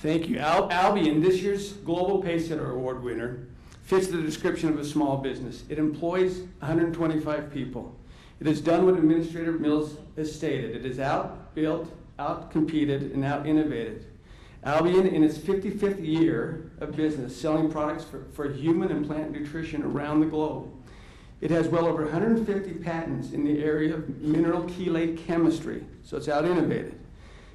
Thank you. Albion, this year's Global Pacesetter Award winner, fits the description of a small business. It employs 125 people. It has done what Administrator Mills has stated. It is outbuilt, outcompeted, and out-innovated. Albion, in its 55th year of business, selling products for human and plant nutrition around the globe. It has well over 150 patents in the area of mineral chelate chemistry, so it's out-innovated.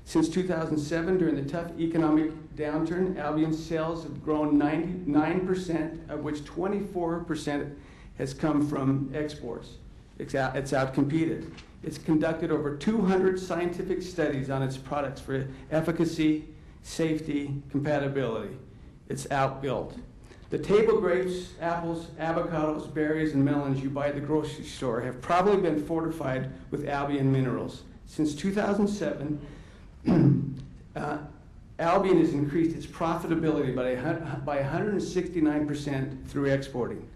Since 2007, during the tough economic downturn, Albion's sales have grown 99%, of which 24% has come from exports. It's outcompeted. It's conducted over 200 scientific studies on its products for efficacy, safety, compatibility. It's outbuilt. The table grapes, apples, avocados, berries, and melons you buy at the grocery store have probably been fortified with Albion Minerals. Since 2007, Albion has increased its profitability by 169% through exporting.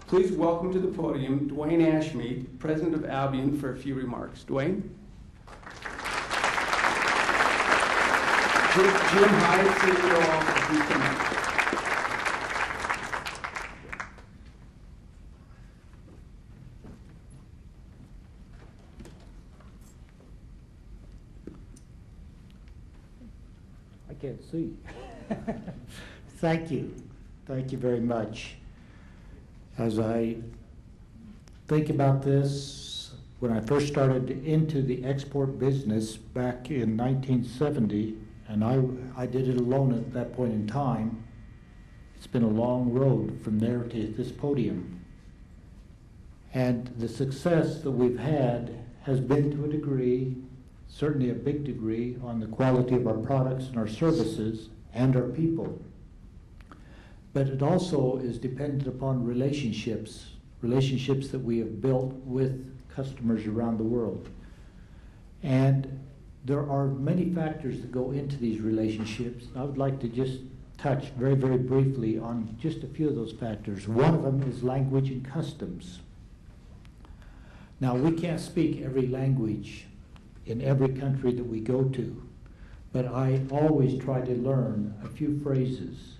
Please welcome to the podium Dwayne Ashmead, President of Albion, for a few remarks. Dwayne? Jim Hyde, CEO of Albion. I can't see. Thank you. Thank you very much. As I think about this, when I first started into the export business back in 1970, and I did it alone at that point in time, it's been a long road from there to this podium. And the success that we've had has been, to a degree, certainly a big degree, on the quality of our products and our services and our people. But it also is dependent upon relationships that we have built with customers around the world. And there are many factors that go into these relationships. I would like to just touch very, very briefly on just a few of those factors. One of them is language and customs. Now, we can't speak every language in every country that we go to, but I always try to learn a few phrases.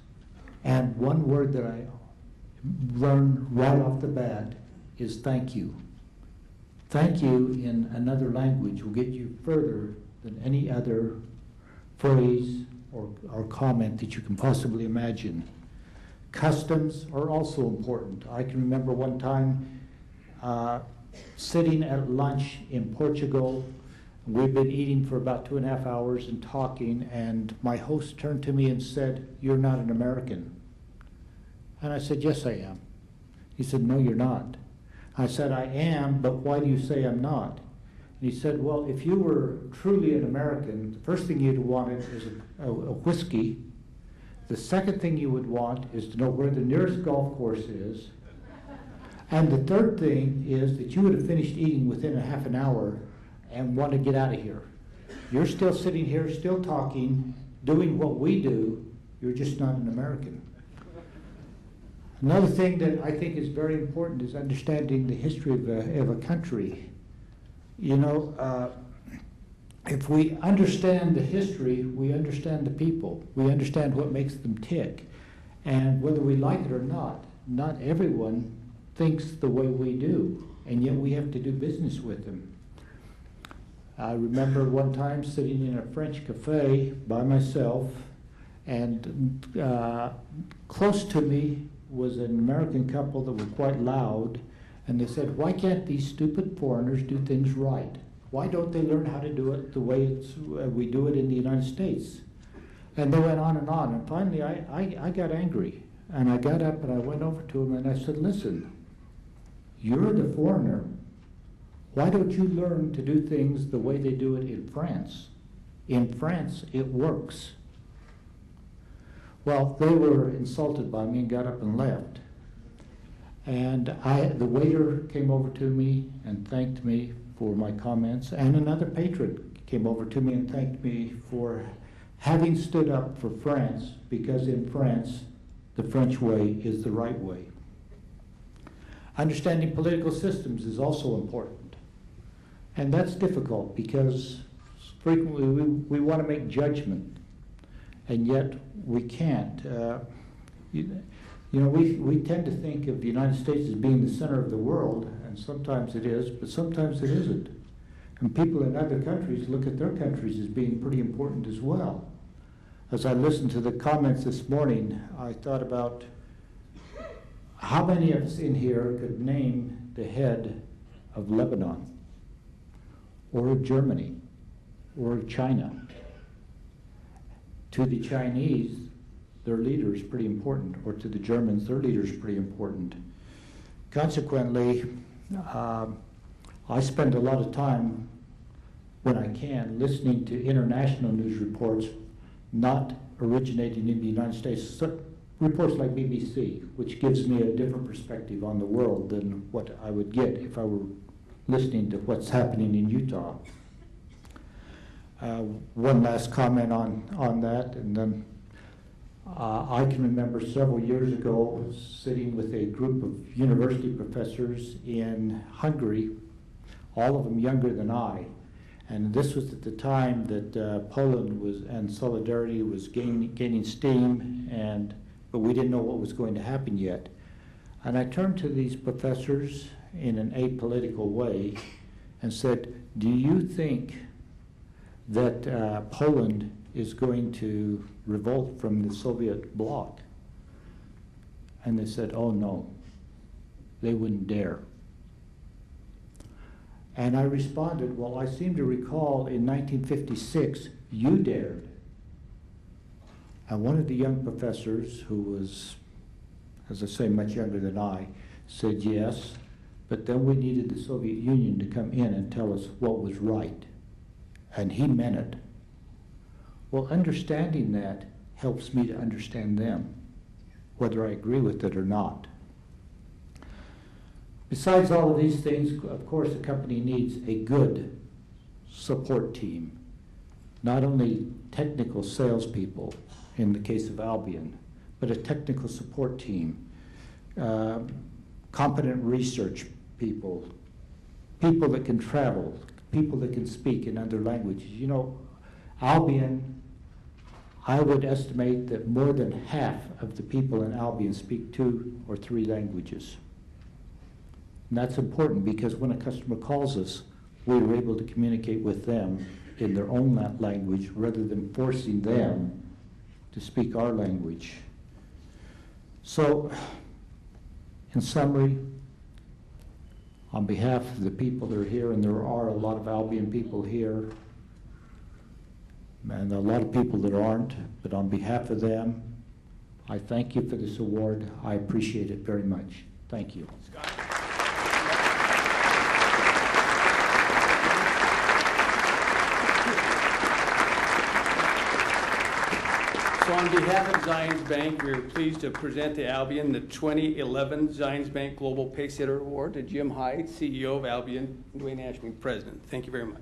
And one word that I learn right off the bat is thank you. Thank you in another language will get you further than any other phrase or comment that you can possibly imagine. Customs are also important. I can remember one time sitting at lunch in Portugal. We'd been eating for about 2.5 hours and talking, and my host turned to me and said, "You're not an American." And I said, "Yes, I am." He said, "No, you're not." I said, "I am, but why do you say I'm not?" And he said, "Well, if you were truly an American, the first thing you'd want is a whiskey. The second thing you would want is to know where the nearest golf course is. And the third thing is that you would have finished eating within a half an hour and want to get out of here. You're still sitting here, still talking, doing what we do. You're just not an American." Another thing that I think is very important is understanding the history of a country. You know, if we understand the history, we understand the people. We understand what makes them tick. And whether we like it or not everyone thinks the way we do, and yet we have to do business with them. I remember one time sitting in a French cafe by myself, and close to me was an American couple that were quite loud, and they said, "Why can't these stupid foreigners do things right? Why don't they learn how to do it the way we do it in the United States?" And they went on, and finally I got angry, and I got up and I went over to them and I said, "Listen, you're the foreigner. Why don't you learn to do things the way they do it in France? In France, it works." Well, they were insulted by me and got up and left. And the waiter came over to me and thanked me for my comments, and another patron came over to me and thanked me for having stood up for France, because in France, the French way is the right way. Understanding political systems is also important. And that's difficult because frequently we want to make judgment. and yet we can't. We tend to think of the United States as being the center of the world, and sometimes it is, but sometimes it isn't. And people in other countries look at their countries as being pretty important as well. As I listened to the comments this morning, I thought about how many of us in here could name the head of Lebanon, or Germany, or China. To the Chinese, their leader is pretty important, or to the Germans, their leader is pretty important. Consequently, I spend a lot of time, when I can, listening to international news reports, not originating in the United States. So, reports like BBC, which gives me a different perspective on the world than what I would get if I were listening to what's happening in Utah. One last comment on that, and then I can remember several years ago sitting with a group of university professors in Hungary, all of them younger than I, and this was at the time that Poland and solidarity was gaining steam, but we didn't know what was going to happen yet. And I turned to these professors in an apolitical way and said, do you think that Poland is going to revolt from the Soviet bloc? And they said, oh no, they wouldn't dare. And I responded, well, I seem to recall in 1956, you dared. And one of the young professors, who was, as I say, much younger than I, said yes, but then we needed the Soviet Union to come in and tell us what was right. And he meant it. Well, understanding that helps me to understand them, whether I agree with it or not. Besides all of these things, of course, the company needs a good support team, not only technical salespeople, in the case of Albion, but a technical support team, competent research people, people that can travel, people that can speak in other languages. You know, Albion, I would estimate that more than half of the people in Albion speak 2 or 3 languages. And that's important because when a customer calls us, we're able to communicate with them in their own language rather than forcing them to speak our language. So, in summary, on behalf of the people that are here, and there are a lot of Albion people here, and a lot of people that aren't, but on behalf of them, I thank you for this award. I appreciate it very much. Thank you. So on behalf of ZionsBank, we are pleased to present to Albion the 2011 ZionsBank Global Pacesetter Award to Jim Hyde, CEO of Albion, and Dwayne Ashmead, President. Thank you very much.